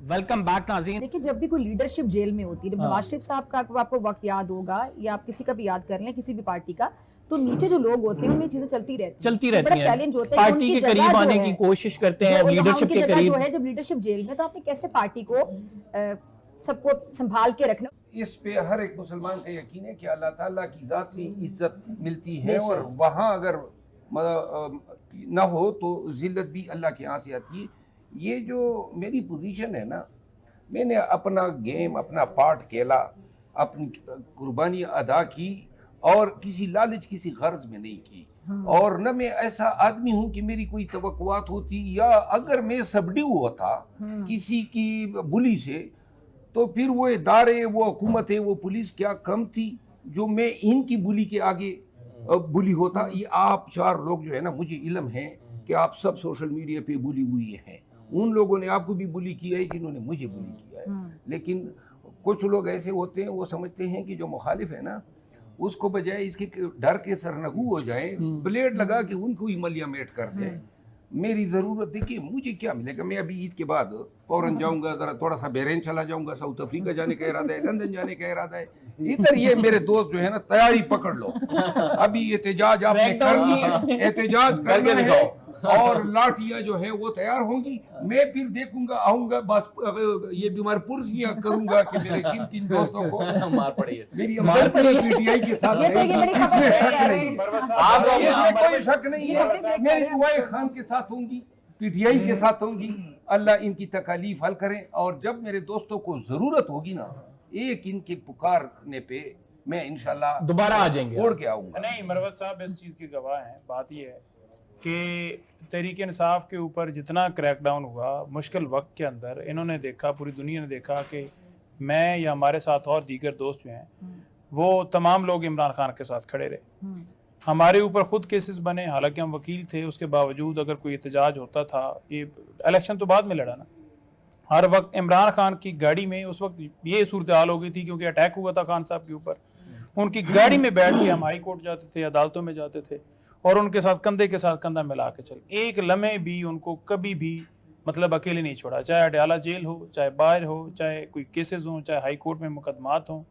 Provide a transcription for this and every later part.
Welcome back नाज़रीन। देखिए, जब भी कोई लीडरशिप जेल में होती है, जब नवाज शरीफ साहब का आपको वक्त याद होगा या आप किसी का भी याद कर लें, किसी भी पार्टी का, तो नीचे जो लोग होते हैं उनमें चीजें चलती रहती हैं। बड़ा चैलेंज होता है, पार्टी के करीब आने की कोशिश करते हैं, लीडरशिप के करीब जो है जब लीडरशिप जेल में, तो आपने कैसे पार्टी को सबको संभाल के रखना। इस पे हर एक मुसलमान का यकीन है कि अल्लाह ताला की ज़ात से इज्जत मिलती है, और वहाँ अगर ना हो तो जिल्लत भी अल्लाह के यहाँ से आती है। ये जो मेरी पोजीशन है ना, मैंने अपना गेम, अपना पार्ट खेला, अपनी कुर्बानी अदा की, और किसी लालच, किसी गर्ज में नहीं की। और न मैं ऐसा आदमी हूँ कि मेरी कोई तवक्कुआत होती, या अगर मैं सबड्यू होता किसी की बुली से, तो फिर वो इदारे, वो हुकूमत है, वो पुलिस क्या कम थी जो मैं इनकी बुली के आगे बुली होता। ये आप चार लोग जो है ना, मुझे इल्म है कि आप सब सोशल मीडिया पे बुली हुई हैं। उन लोगों ने आपको भी बुली किया है जिन्होंने मुझे बुली किया है। लेकिन कुछ लोग ऐसे होते हैं, वो समझते हैं कि जो मुखालिफ है ना, उसको बजाय इसके डर के सरनगू हो जाए, ब्लेड लगा के उनको ही मलियामेट कर दे। मेरी ज़रूरत है कि मुझे क्या मिलेगा। मैं अभी ईद के बाद फौरन जाऊंगा, ज़रा थोड़ा सा बहरीन चला जाऊंगा, साउथ अफ्रीका जाने का इरादा है, लंदन जाने का इरादा है। इधर ये मेरे दोस्त जो है ना, तैयारी पकड़ लो, अभी एहतजाज आपने करनी है, एहतजाज करना है, और लाठियां जो है वो तैयार होंगी। मैं फिर देखूंगा, आऊंगा, बस ये बीमार पुरसियां करूंगा कि मेरे किन किन दोस्तों को मार पड़ी है। मेरी मार पड़ी पीटीआई के साथ, इसमें शक नहीं, इसमें कोई शक नहीं है। मेरी दुआएं खान के साथ होंगी, पीटीआई के साथ होंगी। अल्लाह इनकी तकालीफ हल करें, और जब मेरे दोस्तों को जरूरत होगी ना, एक इनके पुकारने पे मैं इंशाल्लाह दोबारा आ जाएंगे, छोड़ के आऊंगा। नहीं, मरवत साहब इस चीज़ की गवाह हैं। बात ये है कि तहरीक इंसाफ के ऊपर जितना क्रैकडाउन हुआ मुश्किल वक्त के अंदर, इन्होंने देखा, पूरी दुनिया ने देखा कि मैं या हमारे साथ और दीगर दोस्त जो हैं, वो तमाम लोग इमरान खान के साथ खड़े रहे। हमारे ऊपर खुद केसेस बने, हालांकि हम वकील थे, उसके बावजूद अगर कोई एहतजाज होता था, ये इलेक्शन तो बाद में लड़ा ना, हर वक्त इमरान खान की गाड़ी में उस वक्त ये सूरत हाल हो गई थी, क्योंकि अटैक हुआ था खान साहब के ऊपर। उनकी गाड़ी में बैठ के हम हाई कोर्ट जाते थे, अदालतों में जाते थे, और उनके साथ कंधे के साथ कंधा मिला के चल। एक लम्हे भी उनको कभी भी मतलब अकेले नहीं छोड़ा, चाहे अडयाला जेल हो, चाहे बाहर हो, चाहे कोई केसेस हों, चाहे हाई कोर्ट में मुकदमात हों,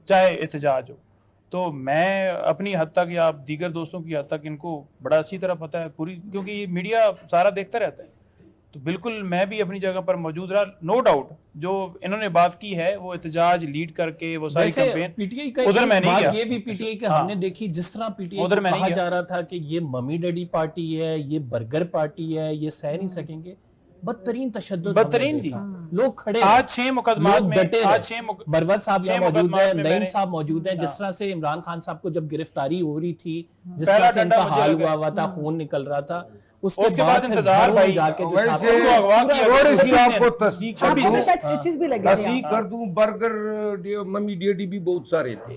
चाहे एहतजाज हो। तो मैं अपनी हद तक या दीगर दोस्तों की हद तक इनको बड़ा अच्छी तरह पता है पूरी, क्योंकि ये मीडिया सारा देखता रहता है। तो बिल्कुल मैं भी अपनी जगह पर मौजूद रहा। नो डाउट जो इन्होंने बात की है वो एहतजाज लीड करके वो सारी कैंपेन, पीटीआई का उधर मैं नहीं गया। ये भी पीटीआई का हमने देखी, जिस तरह पीटीआई को कहा जा रहा था कि ये मम्मी डैडी पार्टी है, ये बर्गर पार्टी है, ये सह नहीं सकेंगे। बदतरीन तशद्दुद, बदतरीन जी लोग खड़े। आज 6 मुकदमात में, आज 6 मरवत साहब यहाँ मौजूद है, नईम साहब मौजूद हैं। जिस तरह से इमरान खान साहब को जब गिरफ्तारी हो रही थी, जिस तरह से इनका हाल हुआ था, खून निकल रहा था, उसके बाद इंतजार भाई जाके आपको तस्दीक कर दूं, बर्गर मम्मी डैडी भी बहुत सारे थे।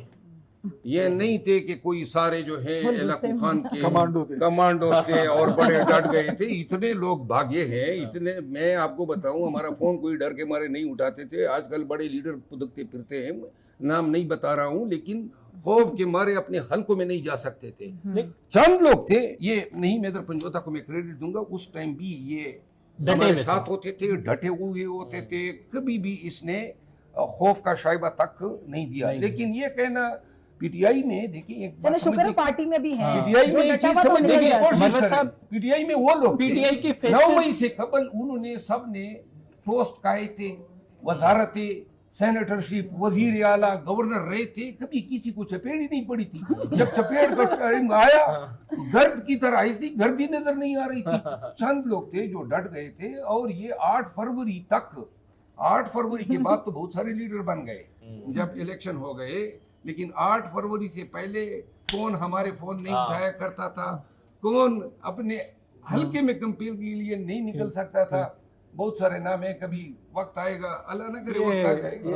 ये नहीं थे कि कोई सारे जो है खान के कमांडो थे और बड़े डट गए थे। इतने लोग भागे हैं, इतने। मैं आपको बताऊं, हमारा फोन कोई डर के मारे नहीं उठाते थे। आजकल बड़े लीडर पुदकते फिरते हैं, नाम नहीं बता रहा हूं, लेकिन खौफ के मारे अपने हलकों में नहीं जा सकते थे। चंद लोग थे, ये नहीं, मैं पंजोता को मैं क्रेडिट दूंगा, उस टाइम भी ये हमारे साथ होते थे, डटे हुए होते थे, कभी भी इसने खौफ का शायबा तक नहीं दिया। लेकिन ये कहना पीटीआई में, देखिए चलो शुक्र पार्टी में भी है, पीटीआई में एक चीज समझने की कोशिश करें। पीटीआई में वो लोग पीटीआई के 9 मई से कबल उन्होंने सबने पोस्ट काए थे, वजारतें, सेनेटरशिप, वजीर आला, गवर्नर रहे थे, कभी किसी को चपेट ही नहीं पड़ी थी। जब चपेट का टाइम आया, गर्द की तरह आई थी, गर्द ही नजर नहीं आ रही थी। चंद लोग थे जो डट गए थे, और ये 8 फरवरी तक, 8 फरवरी के बाद तो बहुत सारे लीडर बन गए जब इलेक्शन हो गए। लेकिन 8 फरवरी से पहले कौन हमारे फोन नहीं उठाया करता था, कौन अपने हल्के में कंपेल के लिए नहीं निकल सकता था। बहुत सारे नाम है, कभी वक्त आएगा, अल्लाह ना करे वक्त आ जाएगा।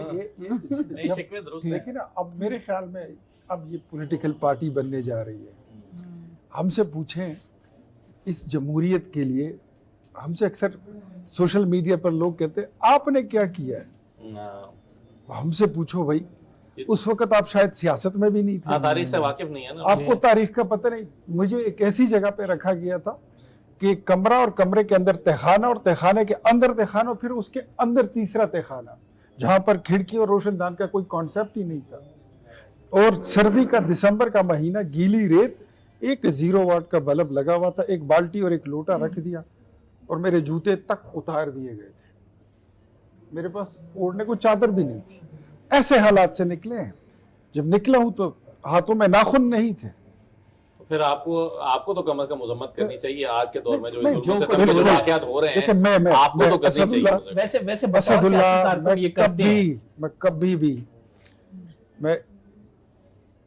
लेकिन अब मेरे ख्याल में अब ये पॉलिटिकल पार्टी बनने जा रही है। हमसे पूछें इस जमहूरियत के लिए, हमसे अक्सर सोशल मीडिया पर लोग कहते हैं आपने क्या किया है। हमसे पूछो भाई, उस वक्त आप शायद सियासत में भी नहीं थे, तारीख से वाकिफ नहीं है ना, आपको तारीख का पता नहीं। मुझे एक ऐसी जगह पे रखा गया था کہ کمرہ اور کمرے کے اندر تہخانہ اور تہخانے کے اندر تہخانہ پھر اس کے اندر تیسرا تہخانہ، جہاں پر کھڑکی اور روشن دان کا کوئی کانسیپٹ ہی نہیں تھا. اور سردی کا دسمبر کا مہینہ، گیلی ریت، ایک 0 واٹ کا بلب لگا ہوا تھا، ایک بالٹی اور ایک لوٹا رکھ دیا اور میرے جوتے تک اتار دیے گئے تھے. میرے پاس اوڑھنے کو چادر بھی نہیں تھی. ایسے حالات سے نکلے ہیں. جب نکلا ہوں تو ہاتھوں میں ناخن نہیں تھے. پھر آپ کو تو کم از کم مذمت کرنی چاہیے آج کے دور میں جو جو واقعات ہو رہے ہیں، آپ کو تو کرنی چاہیے. ویسے اسد اللہ، میں کبھی بھی میں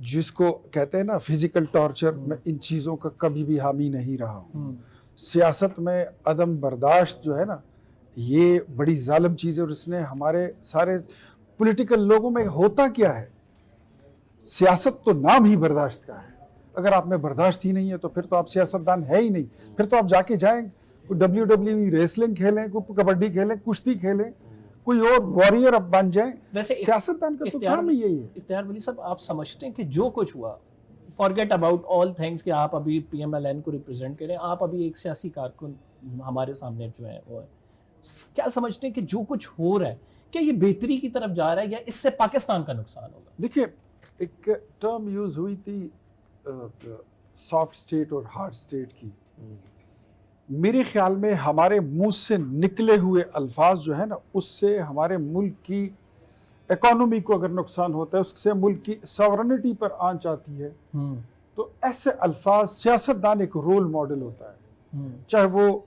جس کو کہتے ہیں نا فزیکل ٹارچر، میں ان چیزوں کا کبھی بھی حامی نہیں رہا ہوں. سیاست میں عدم برداشت جو ہے نا، یہ بڑی ظالم چیز ہے. اور اس نے ہمارے سارے پولیٹیکل لوگوں میں ہوتا کیا ہے، سیاست تو نام ہی برداشت کا ہے. اگر آپ میں برداشت ہی نہیں ہے تو پھر تو آپ سیاستدان ہے ہی نہیں. پھر تو آپ جا کے جائیں WWE ریسلنگ کھیلیں، کوئی کبڈی کھیلیں، کشتی کھیلیں، کوئی اور وارئر اب بن جائیں. سیاستدان کا تو کام ہی یہی ہے. اختیار ولی صاحب، آپ سمجھتے ہیں کہ جو کچھ ہوا، فارگیٹ اباؤٹ آل تھنگس کہ آپ ابھی PMLN کو ریپرزینٹ کریں، آپ ابھی ایک سیاسی کارکن ہمارے سامنے جو ہے وہ ہے، کیا سمجھتے ہیں کہ جو کچھ ہو رہا ہے کیا یہ بہتری کی طرف جا رہا ہے یا اس سے پاکستان کا نقصان ہوگا؟ دیکھیں، ایک ٹرم یوز ہوئی تھی سافٹ سٹیٹ اور ہارڈ سٹیٹ کی. میرے خیال میں ہمارے منہ سے نکلے ہوئے الفاظ جو ہے نا، اس سے ہمارے ملک کی اکانومی کو اگر نقصان ہوتا ہے، اس سے ملک کی ساورنٹی پر آنچ آتی ہے. تو ایسے الفاظ، سیاستدان ایک رول ماڈل ہوتا ہے. چاہے وہ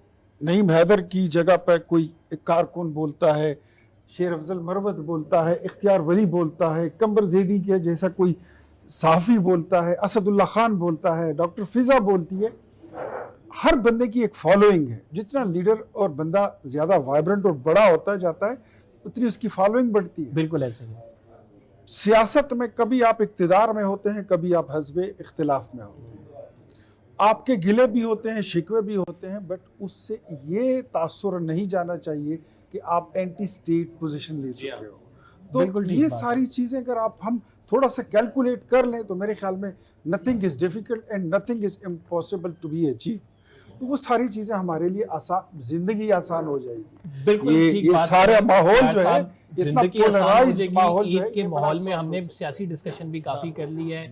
نعیم حیدر کی جگہ پہ کوئی ایک کارکن بولتا ہے، شیر افضل مروت بولتا ہے، اختیار ولی بولتا ہے، قمبر زیدی کے جیسا کوئی صحافی بولتا ہے، اسد اللہ خان بولتا ہے، ڈاکٹر فضا بولتی ہے. ہر بندے کی ایک فالوئنگ ہے. جتنا لیڈر اور بندہ زیادہ وائبرنٹ اور بڑا ہوتا جاتا ہے، اتنی اس کی فالوئنگ بڑھتی ہے. بالکل ایسے ہی. سیاست میں کبھی آپ اقتدار میں ہوتے ہیں، کبھی آپ حزب اختلاف میں ہوتے ہیں. آپ کے گلے بھی ہوتے ہیں، شکوے بھی ہوتے ہیں، بٹ اس سے یہ تاثر نہیں جانا چاہیے کہ آپ اینٹی سٹیٹ پوزیشن لے چکے ہو. تو یہ ساری چیزیں اگر ہم تھوڑا سا کیلکولیٹ کر لیں تو میرے خیال میں nothing is difficult and nothing is impossible to be achieved. تو وہ ساری چیزیں ہمارے لیے آسان، زندگی آسان ہو جائے گی. بالکل یہ سارا ماحول جو ہے، اتنا پولرائزڈ ماحول جو ہے، عید کے ماحول میں ہم نے سیاسی ڈسکشن بھی کافی کر لی ہے.